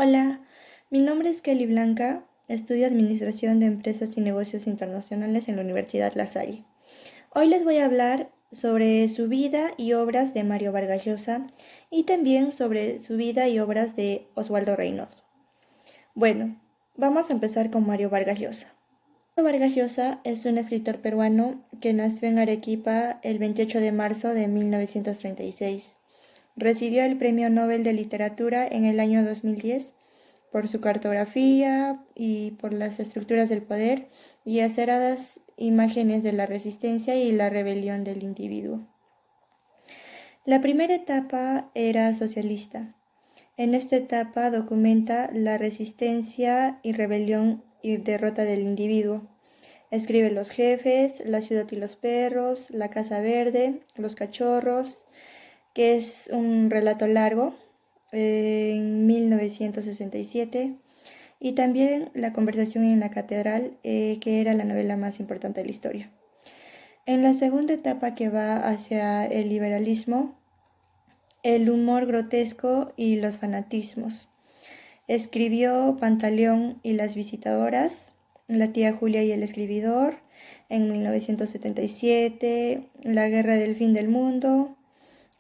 Hola, mi nombre es Kelly Blanca, estudio Administración de Empresas y Negocios Internacionales en la Universidad La Salle. Hoy les voy a hablar sobre su vida y obras de Mario Vargas Llosa y también sobre su vida y obras de Osvaldo Reynoso. Bueno, vamos a empezar con Mario Vargas Llosa. Mario Vargas Llosa es un escritor peruano que nació en Arequipa el 28 de marzo de 1936. Recibió el Premio Nobel de Literatura en el año 2010 por su cartografía y por las estructuras del poder y aceradas imágenes de la resistencia y la rebelión del individuo. La primera etapa era socialista. En esta etapa documenta la resistencia y rebelión y derrota del individuo. Escribe Los jefes, La ciudad y los perros, La casa verde, Los cachorros, que es un relato largo, en 1967, y también La conversación en la catedral, que era la novela más importante de la historia. En la segunda etapa, que va hacia el liberalismo, el humor grotesco y los fanatismos. Escribió Pantaleón y las visitadoras, La tía Julia y el escribidor, en 1977, La guerra del fin del mundo.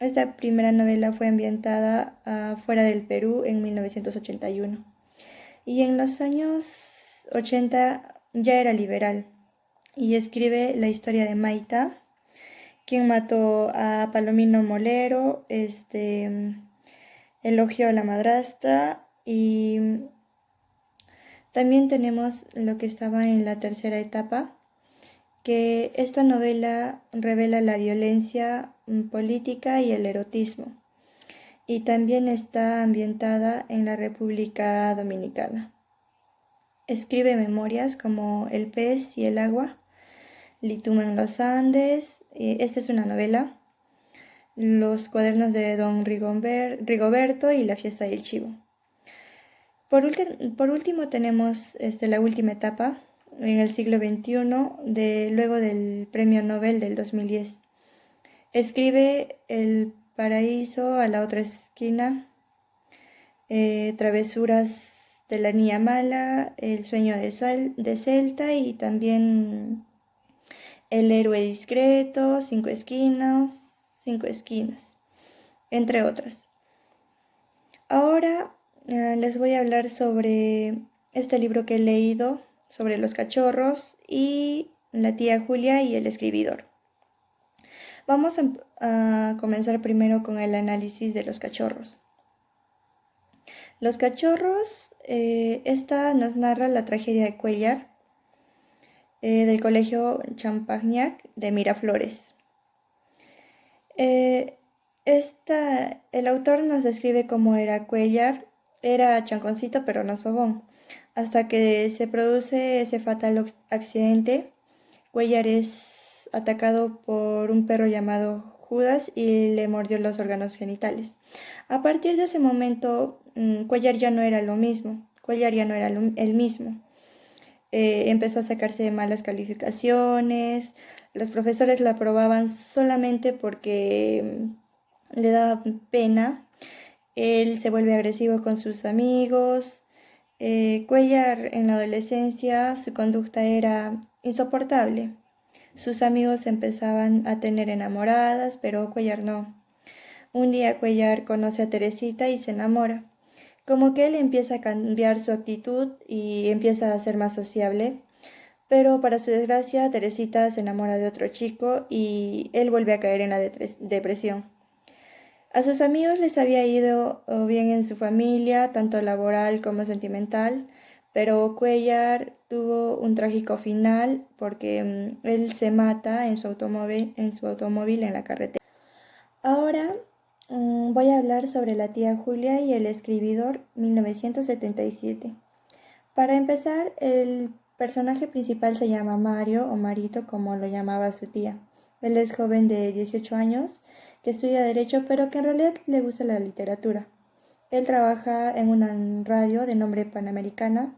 Esta primera novela fue ambientada fuera del Perú en 1981. Y en los años 80 ya era liberal y escribe la historia de Maita, quien mató a Palomino Molero, elogió a la madrastra, y también tenemos lo que estaba en la tercera etapa, que esta novela revela la violencia política y el erotismo, y también está ambientada en la República Dominicana. Escribe memorias como El pez y el agua, Lituma en los Andes, esta es una novela, Los cuadernos de Don Rigoberto y La fiesta del chivo. Por último tenemos la última etapa, en el siglo XXI, luego del Premio Nobel del 2010. Escribe El paraíso a la otra esquina, Travesuras de la niña mala, El sueño de Celta, y también El héroe discreto, Cinco esquinas, entre otras. Ahora les voy a hablar sobre este libro que he leído, sobre los cachorros y la tía Julia y el escribidor. Vamos a comenzar primero con el análisis de los cachorros. Los cachorros, esta nos narra la tragedia de Cuéllar, del colegio Champagnat de Miraflores. El autor nos describe cómo era Cuéllar. Era chanconcito pero no sobón. Hasta que se produce ese fatal accidente, Cuéllar es atacado por un perro llamado Judas y le mordió los órganos genitales. A partir de ese momento, Cuéllar ya no era lo mismo. Cuéllar ya no era el mismo. Empezó a sacarse malas calificaciones. Los profesores lo aprobaban solamente porque le daba pena. Él se vuelve agresivo con sus amigos. Cuéllar en la adolescencia, su conducta era insoportable. Sus amigos empezaban a tener enamoradas, pero Cuéllar no. Un día Cuéllar conoce a Teresita y se enamora. Como que él empieza a cambiar su actitud y empieza a ser más sociable, pero para su desgracia Teresita se enamora de otro chico y él vuelve a caer en la depresión. A sus amigos les había ido bien en su familia, tanto laboral como sentimental, pero Cuéllar tuvo un trágico final porque él se mata en su automóvil en la carretera. Ahora voy a hablar sobre la tía Julia y el escribidor, 1977. Para empezar, el personaje principal se llama Mario, o Marito, como lo llamaba su tía. Él es joven de 18 años que estudia Derecho, pero que en realidad le gusta la literatura. Él trabaja en una radio de nombre Panamericana.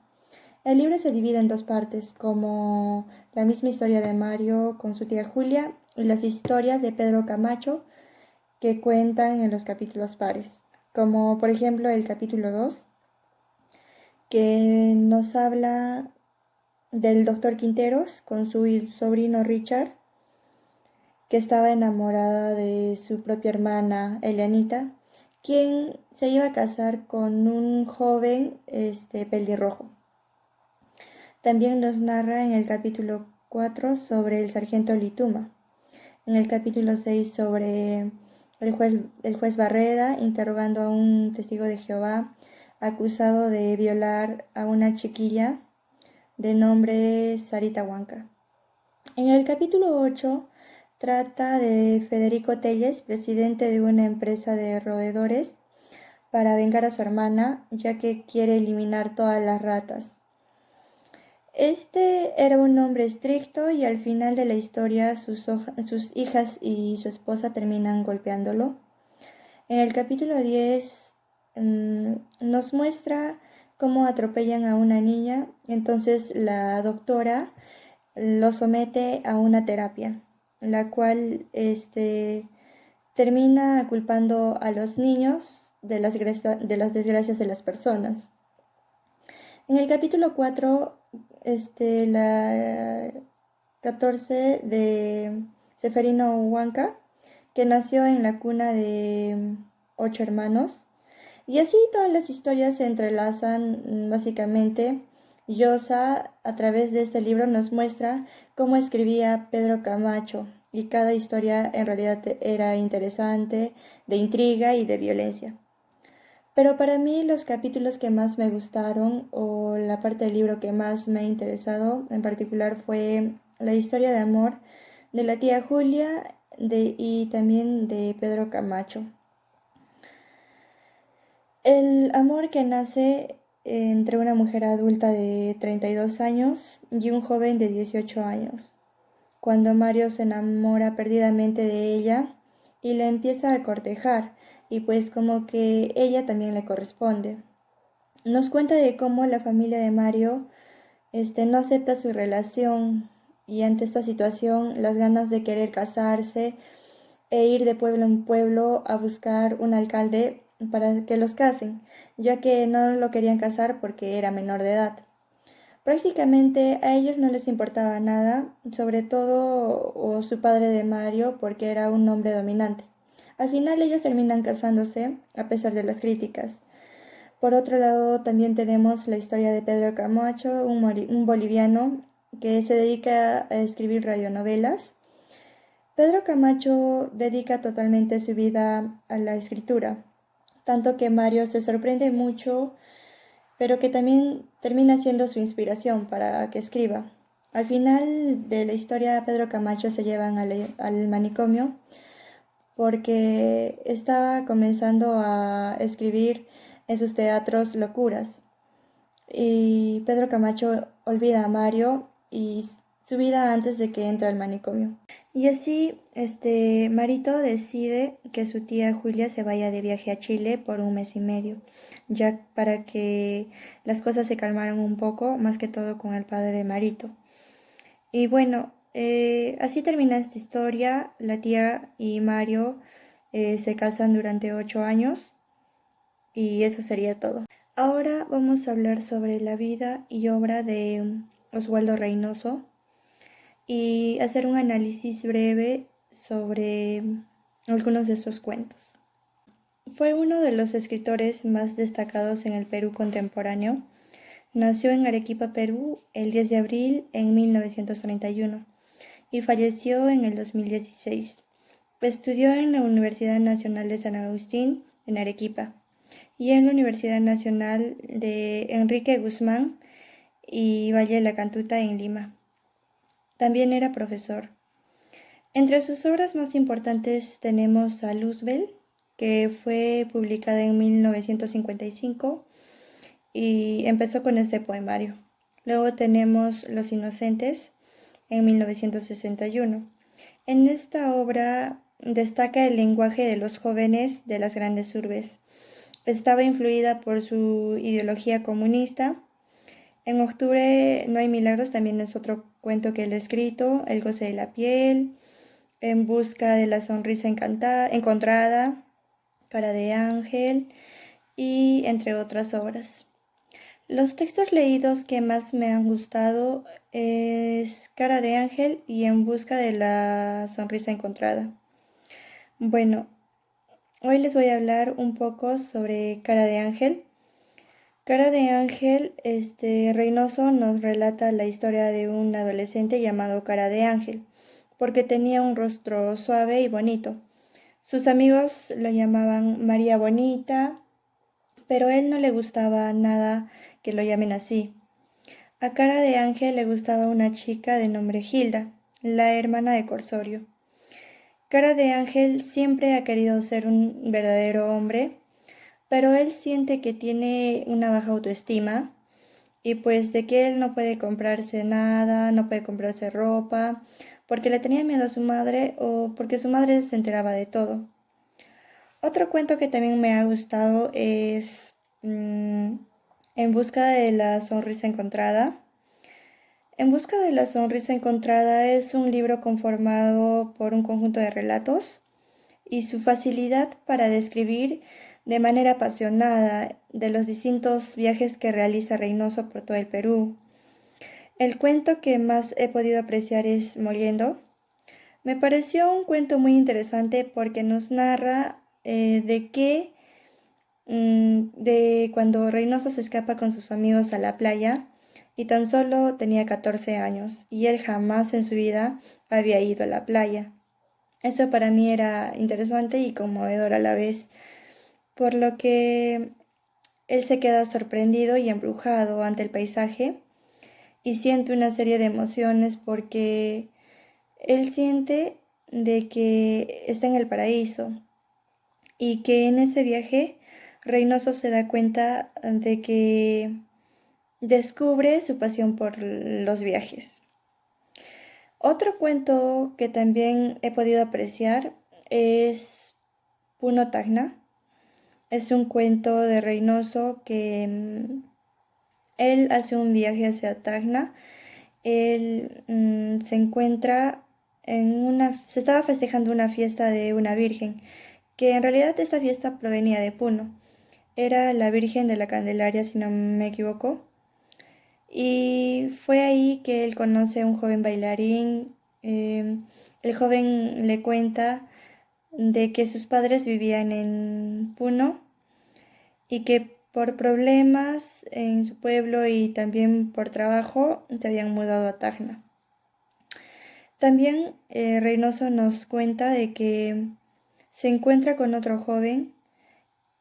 El libro se divide en dos partes, como la misma historia de Mario con su tía Julia y las historias de Pedro Camacho que cuentan en los capítulos pares, como por ejemplo el capítulo 2, que nos habla del doctor Quinteros con su sobrino Richard, que estaba enamorada de su propia hermana Elianita, quien se iba a casar con un joven pelirrojo. También nos narra en el capítulo 4 sobre el sargento Lituma, en el capítulo 6 sobre el juez Barreda interrogando a un testigo de Jehová acusado de violar a una chiquilla de nombre Sarita Huanca. En el capítulo 8 trata de Federico Telles, presidente de una empresa de roedores, para vengar a su hermana, ya que quiere eliminar todas las ratas. Este era un hombre estricto y al final de la historia sus hijas y su esposa terminan golpeándolo. En el capítulo 10 nos muestra cómo atropellan a una niña, entonces la doctora lo somete a una terapia, la cual termina culpando a los niños de las desgracias de las personas. En el capítulo 4, la 14 de Seferino Huanca, que nació en la cuna de 8 hermanos. Y así todas las historias se entrelazan básicamente. Llosa, a través de este libro, nos muestra cómo escribía Pedro Camacho, y cada historia en realidad era interesante, de intriga y de violencia. Pero para mí los capítulos que más me gustaron o la parte del libro que más me ha interesado en particular fue la historia de amor de la tía Julia y también de Pedro Camacho. El amor que nace entre una mujer adulta de 32 años y un joven de 18 años, cuando Mario se enamora perdidamente de ella y la empieza a cortejar, y pues como que ella también le corresponde. Nos cuenta de cómo la familia de Mario no acepta su relación, y ante esta situación las ganas de querer casarse e ir de pueblo en pueblo a buscar un alcalde para que los casen, ya que no lo querían casar porque era menor de edad. Prácticamente a ellos no les importaba nada, sobre todo su padre de Mario, porque era un hombre dominante. Al final ellos terminan casándose a pesar de las críticas. Por otro lado, también tenemos la historia de Pedro Camacho, un boliviano que se dedica a escribir radionovelas. Pedro Camacho dedica totalmente su vida a la escritura, tanto que Mario se sorprende mucho, pero que también termina siendo su inspiración para que escriba. Al final de la historia, Pedro Camacho se llevan al manicomio porque estaba comenzando a escribir en sus teatros locuras. Y Pedro Camacho olvida a Mario y su vida antes de que entre al manicomio. Y así, Marito decide que su tía Julia se vaya de viaje a Chile por un mes y medio, ya para que las cosas se calmaran un poco, más que todo con el padre de Marito. Y bueno, así termina esta historia. La tía y Mario se casan durante 8 años y eso sería todo. Ahora vamos a hablar sobre la vida y obra de Oswaldo Reynoso y hacer un análisis breve sobre algunos de sus cuentos. Fue uno de los escritores más destacados en el Perú contemporáneo. Nació en Arequipa, Perú, el 10 de abril en 1931 y falleció en el 2016. Estudió en la Universidad Nacional de San Agustín, en Arequipa, y en la Universidad Nacional de Enrique Guzmán y Valle de la Cantuta, en Lima. También era profesor. Entre sus obras más importantes tenemos a Luzbel, que fue publicada en 1955 y empezó con este poemario. Luego tenemos Los Inocentes en 1961. En esta obra destaca el lenguaje de los jóvenes de las grandes urbes. Estaba influida por su ideología comunista. En Octubre no hay milagros también es otro cuento que él ha escrito, El goce de la piel, En busca de la sonrisa encontrada, Cara de ángel y entre otras obras. Los textos leídos que más me han gustado es Cara de Ángel y En busca de la sonrisa encontrada. Bueno, hoy les voy a hablar un poco sobre Cara de Ángel. Cara de Ángel, Reynoso nos relata la historia de un adolescente llamado Cara de Ángel, porque tenía un rostro suave y bonito. Sus amigos lo llamaban María Bonita, pero a él no le gustaba nada que lo llamen así. A Cara de Ángel le gustaba una chica de nombre Hilda, la hermana de Corsorio. Cara de Ángel siempre ha querido ser un verdadero hombre, pero él siente que tiene una baja autoestima y pues de que él no puede comprarse nada, no puede comprarse ropa, porque le tenía miedo a su madre o porque su madre se enteraba de todo. Otro cuento que también me ha gustado es En busca de la sonrisa encontrada. En busca de la sonrisa encontrada es un libro conformado por un conjunto de relatos y su facilidad para describir de manera apasionada de los distintos viajes que realiza Reynoso por todo el Perú. El cuento que más he podido apreciar es Moliendo. Me pareció un cuento muy interesante porque nos narra de cuando Reynoso se escapa con sus amigos a la playa y tan solo tenía 14 años y él jamás en su vida había ido a la playa. Eso para mí era interesante y conmovedor a la vez, por lo que él se queda sorprendido y embrujado ante el paisaje y siente una serie de emociones porque él siente de que está en el paraíso y que en ese viaje Reynoso se da cuenta de que descubre su pasión por los viajes. Otro cuento que también he podido apreciar es Puno Tacna. Es un cuento de Reynoso que él hace un viaje hacia Tacna. Él se encuentra se estaba festejando una fiesta de una virgen, que en realidad esa fiesta provenía de Puno. Era la Virgen de la Candelaria, si no me equivoco. Y fue ahí que él conoce a un joven bailarín. El joven le cuenta de que sus padres vivían en Puno y que por problemas en su pueblo y también por trabajo se habían mudado a Tacna. También Reynoso nos cuenta de que se encuentra con otro joven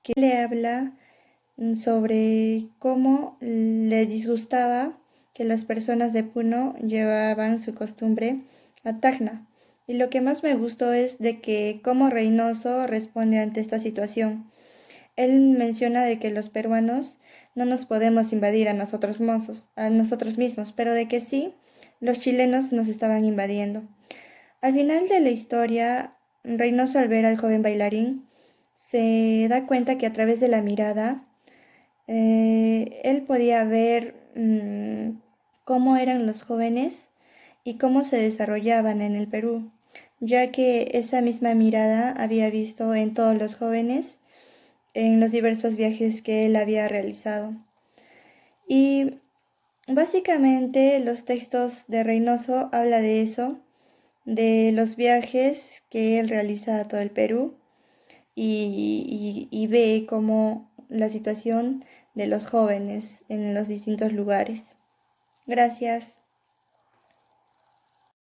que le habla sobre cómo le disgustaba que las personas de Puno llevaban su costumbre a Tacna. Y lo que más me gustó es de que cómo Reynoso responde ante esta situación. Él menciona de que los peruanos no nos podemos invadir a nosotros mismos, pero de que sí, los chilenos nos estaban invadiendo. Al final de la historia, Reynoso al ver al joven bailarín se da cuenta que a través de la mirada él podía ver cómo eran los jóvenes y cómo se desarrollaban en el Perú, ya que esa misma mirada había visto en todos los jóvenes en los diversos viajes que él había realizado. Y básicamente los textos de Reynoso habla de eso, de los viajes que él realiza a todo el Perú y ve cómo la situación de los jóvenes en los distintos lugares. Gracias.